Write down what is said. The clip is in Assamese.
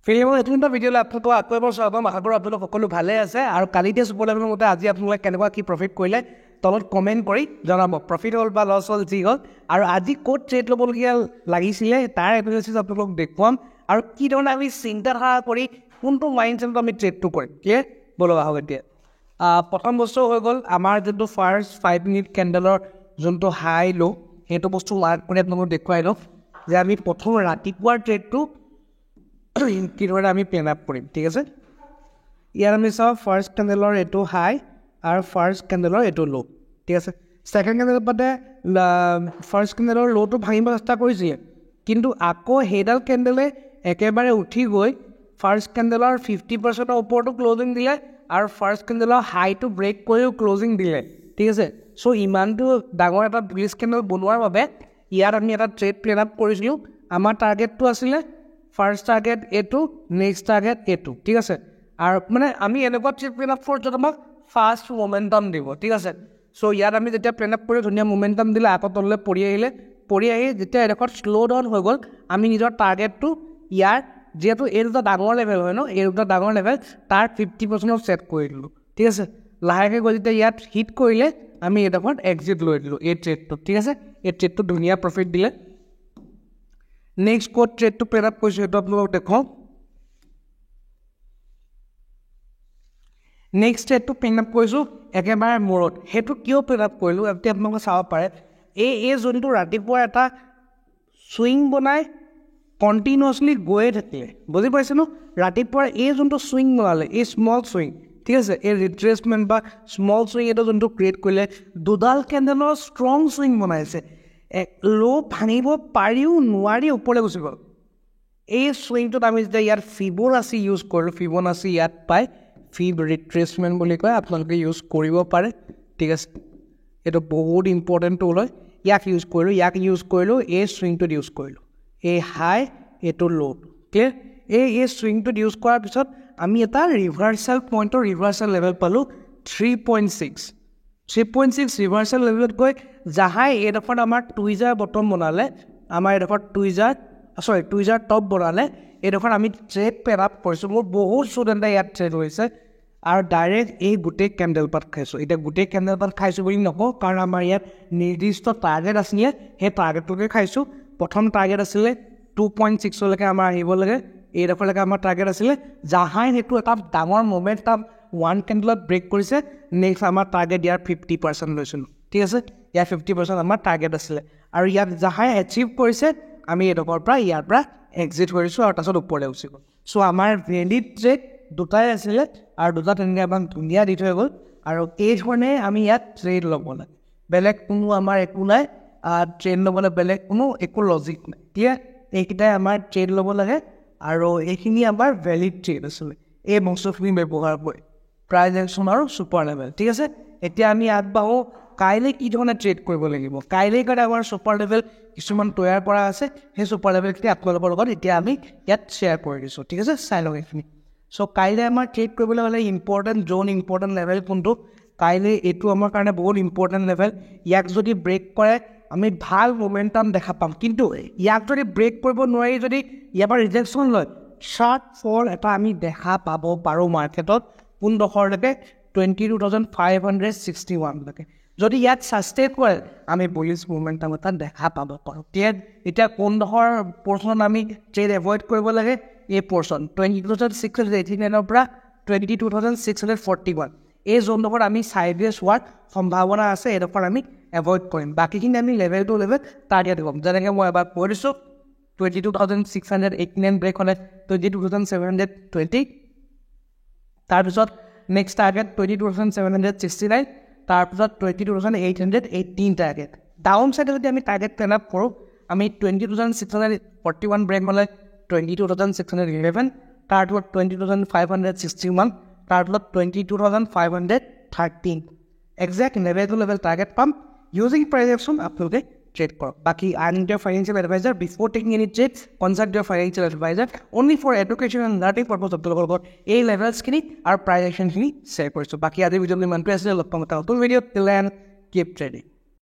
ফিল্মৰ এটা ভিডিঅ'লৈ আপোনালোকক আকৌ এবাৰ স্বাগতম। আশা কৰোঁ আপোনালোক সকলো ভালে আছে আৰু কালিতে চুপাৰ লেভেলৰ মতে আজি আপোনালোকে কেনেকুৱা কি প্ৰফিট কৰিলে তলত কমেণ্ট কৰি জনাব। প্ৰফিট হ'ল বা লছ হ'ল যি হ'ল, আৰু আজি ক'ত ট্ৰেড ল'বলগীয়া লাগিছিলে তাৰ এনালাইচিছ আপোনালোকক দেখুৱাম আৰু কি ধৰণে আমি চিন্তাধাৰা কৰি কোনটো মাইণ্ডছেটত আমি ট্ৰেডটো কৰিম। ক্লিয়াৰ? ব'লক আহক এতিয়া। প্ৰথম বস্তু হৈ গ'ল আমাৰ যোনটো ফাৰ্ষ্ট 5 মিনিট কেণ্ডেলৰ যোনটো হাই ল' সেইটো বস্তু মাৰ্ক কৰি আপোনালোকক দেখুৱাই লওক যে আমি প্ৰথম ৰাতিপুৱাৰ ট্ৰেডটো কি ধৰণে আমি প্লেন আপ কৰিম। ঠিক আছে, ইয়াত আমি চাওঁ ফাৰ্ষ্ট কেণ্ডেলৰ এইটো হাই আৰু ফাৰ্ষ্ট কেণ্ডেলৰ এইটো ল'। ঠিক আছে, ছেকেণ্ড কেণ্ডেলৰ পাতে ফাৰ্ষ্ট কেণ্ডেলৰ ল'টো ভাঙিব চেষ্টা কৰিছিলে, কিন্তু আকৌ সেইডাল কেণ্ডেলে একেবাৰে উঠি গৈ ফাৰ্ষ্ট কেণ্ডেলৰ 50% ওপৰতো ক্লজিং দিলে আৰু ফাৰ্ষ্ট কেণ্ডেলৰ হাইটো ব্ৰেক কৰিও ক্লজিং দিলে। ঠিক আছে, চ' ইমানটো ডাঙৰ এটা বুলিছ কেণ্ডেল বনোৱাৰ বাবে ইয়াত আমি এটা ট্ৰেড প্লেন আপ কৰিছিলোঁ। আমাৰ টাৰ্গেটটো আছিলে ফাৰ্ষ্ট টাৰ্গেট এইটো, নেক্সট টাৰ্গেট এইটো। ঠিক আছে, আৰু মানে আমি এনেকুৱা ট্ৰেড প্লেন আপ কৰোঁ য'ত আমাক ফাষ্ট মমেণ্টাম দিব। ঠিক আছে, চ' ইয়াত আমি যেতিয়া প্লেন আপ কৰি ধুনীয়া মমেণ্টাম দিলে আকৌ তললৈ পৰি আহি যেতিয়া এডোখৰ শ্ল' ডাউন হৈ গ'ল, আমি নিজৰ টাৰ্গেটটো ইয়াৰ যিহেতু এই দুটা ডাঙৰ লেভেল হয় ন, এই দুটা ডাঙৰ লেভেল তাৰ 50% ছেট কৰি দিলোঁ। ঠিক আছে, লাহেকৈ গৈ যেতিয়া ইয়াত হিট কৰিলে আমি এডোখৰত এক্সিট লৈ দিলোঁ এই ট্ৰেডটোত। ঠিক আছে, এই ট্ৰেডটো ধুনীয়া প্ৰফিট দিলে। নেক্সট ক'ত ট্ৰেডটো প্লেন আপ কৰিছোঁ সেইটো আপোনালোকক দেখুৱাওঁ। নেক্সট ট্ৰেডটো প্লেন আপ কৰিছোঁ একেবাৰে মূৰত। সেইটো কিয় প্লেন আপ কৰিলোঁ এতিয়া আপোনালোকে চাব পাৰে। এই যোনটো ৰাতিপুৱা এটা চুইং বনাই কণ্টিনিউৱাছলি গৈয়ে থাকিলে, বুজি পাইছে ন? ৰাতিপুৱা এই যোনটো চুইং বনালে, এই স্মল চুইং, ঠিক আছে, এই ৰিট্ৰেচমেণ্ট বা স্মল চুইং এইটো যোনটো ক্ৰিয়েট কৰিলে, দুডাল কেণ্ডেলৰ ষ্ট্ৰং চুইং বনাইছে, ল' ভাঙিব পাৰিও নোৱাৰি ওপৰলৈ গুচি গ'ল। এই চুইংটোত আমি যেতিয়া ইয়াত ফিবনাচি ইউজ কৰিলোঁ, ফিবনাচি ইয়াত পায়, ফিব ৰিট্ৰেচমেণ্ট বুলি কয়, আপোনালোকে ইউজ কৰিব পাৰে। ঠিক আছে, এইটো বহুত ইম্পৰ্টেণ্ট টুল হয়। ইয়াক ইউজ কৰিলোঁ এই চুইংটোত ইউজ কৰিলোঁ, এই হাই এইটো ল'টো। ক্লিয়াৰ? এই চুইংটোত ইউজ কৰাৰ পিছত আমি এটা ৰিভাৰ্চেল পইণ্টৰ ৰিভাৰ্চেল লেভেল পালোঁ 3.6 ৰিভাৰ্চেল লেভেলত গৈ যাহাই এইডোখৰত আমাৰ টুইজাৰ বটম বনালে, আমাৰ এইডোখৰত টুইজাৰ টপ বনালে, এইডোখৰত আমি ট্ৰেড প্লেন আপ কৰিছোঁ। মোৰ বহুত ষ্টুডেণ্টে ইয়াত ট্ৰেড হৈছে আৰু ডাইৰেক্ট এই গোটেই কেণ্ডেল পাত খাইছোঁ। এতিয়া গোটেই কেণ্ডেল পাত খাইছোঁ বুলি নকওঁ, কাৰণ আমাৰ ইয়াত নিৰ্দিষ্ট টাৰ্গেট আছিলে, সেই টাৰ্গেটটোকে খাইছোঁ। প্ৰথম টাৰ্গেট আছিলে 2.6লৈকে আমাৰ আহিব লাগে, এইডোখৰলৈকে আমাৰ টাৰ্গেট আছিলে। জাহাই সেইটো এটা ডাঙৰ মমেণ্টাম ওৱান কেণ্ডেলত ব্ৰেক কৰিছে, নেক্সট আমাৰ টাৰ্গেট ইয়াৰ 50% লৈছিলোঁ। ঠিক আছে, ইয়াৰ 50% আমাৰ টাৰ্গেট আছিলে আৰু ইয়াত জাহাই এচিভ কৰিছে, আমি এইডোখৰৰ পৰা ইয়াৰ পৰা এক্সিট কৰিছোঁ আৰু তাৰপিছত ওপৰলৈ গুচি গ'ল। চ' আমাৰ ভেলিড ট্ৰেড দুটাই আছিলে আৰু দুটা তেনেকৈ আমাক ধুনীয়া দি থৈ গ'ল। আৰু এই ধৰণে আমি ইয়াত ট্ৰেড ল'ব লাগে, বেলেগ কোনো আমাৰ একো নাই। ট্ৰেড ল'বলৈ বেলেগ কোনো একো লজিক নাই। ক্লিয়াৰ? এইকেইটাই আমাৰ ট্ৰেড ল'ব লাগে আৰু এইখিনি আমাৰ ভেলিড ট্ৰেড আছিলে। এই বস্তুখিনি ব্যৱহাৰ কৰি প্ৰাইজ একশ্যন আৰু ছুপাৰ লেভেল। ঠিক আছে, এতিয়া আমি আগবাঢ়োঁ কাইলৈ কি ধৰণে ট্ৰেড কৰিব লাগিব। কাইলৈ কাৰণে আমাৰ ছুপাৰ লেভেল কিছুমান তৈয়াৰ কৰা আছে, সেই ছুপাৰ লেভেলখিনি আপোনালোকৰ লগত এতিয়া আমি ইয়াত শ্বেয়াৰ কৰি দিছোঁ। ঠিক আছে, চাই লওক এইখিনি। চ' কাইলৈ আমাৰ ট্ৰেড কৰিবলৈ হ'লে ইম্পৰ্টেণ্ট লেভেল কোনটো? কাইলৈ এইটো আমাৰ কাৰণে বহুত ইম্পৰ্টেণ্ট লেভেল। ইয়াক যদি ব্ৰেক কৰে আমি ভাল মমেণ্টাম দেখা পাম, কিন্তু ইয়াক যদি ব্ৰেক কৰিব নোৱাৰি যদি ইয়াৰ পৰা ৰিজেকশ্যন লয়, শ্বাৰ্ট ফল এটা আমি দেখা পাব পাৰোঁ মাৰ্কেটত। কোনডোখৰলৈকে? 22,561লৈকে। যদি ইয়াত ছাষ্টেইন কৰে আমি বুলিছ মমেণ্টাম এটা দেখা পাব পাৰোঁ। এতিয়া কোনডোখৰ পৰ্চন আমি ট্ৰেড এভইড কৰিব লাগে? এই পৰ্চন 22,689 পৰা 22,641, এই জোনডোখৰত আমি চাইডৱেজ হোৱাৰ সম্ভাৱনা আছে, এইডোখৰ আমি এভইড কৰিম। বাকীখিনি আমি লেভেল টু লেভেল টাৰ্গেট দিম। যেনেকৈ মই এবাৰ কৈ দিছোঁ, 22,689 ব্ৰেক হ'লে 22,720, তাৰপিছত নেক্সট টাৰ্গেট 22,769, তাৰপিছত 22,818 টাৰ্গেট। ডাউন ছাইডে যদি আমি টাৰ্গেট প্লেন আপ কৰোঁ, আমি 20,641 ব্ৰেক হ'লে 22,611, তাৰপিছত 20,561, তাৰপিছত 22,513 exact level two level target পাম। ইউজিং প্ৰাইজ একশ্যন আপোনালোকে ট্ৰেড কৰক। বাকী I am your financial adviser. Before taking any trade consult your financial adviser only for education and learning purpose. আপোনালোকৰ লগত এই লেভেলছখিনি আৰু প্ৰাইজ একশ্যনখিনি শ্বেয়াৰ কৰিছোঁ। বাকী আজিৰ ভিডিঅ'টো ইমানটোৱে আছিলে। লগ পাম এটা নতুন ভিডিঅ'ত। Till then keep trading.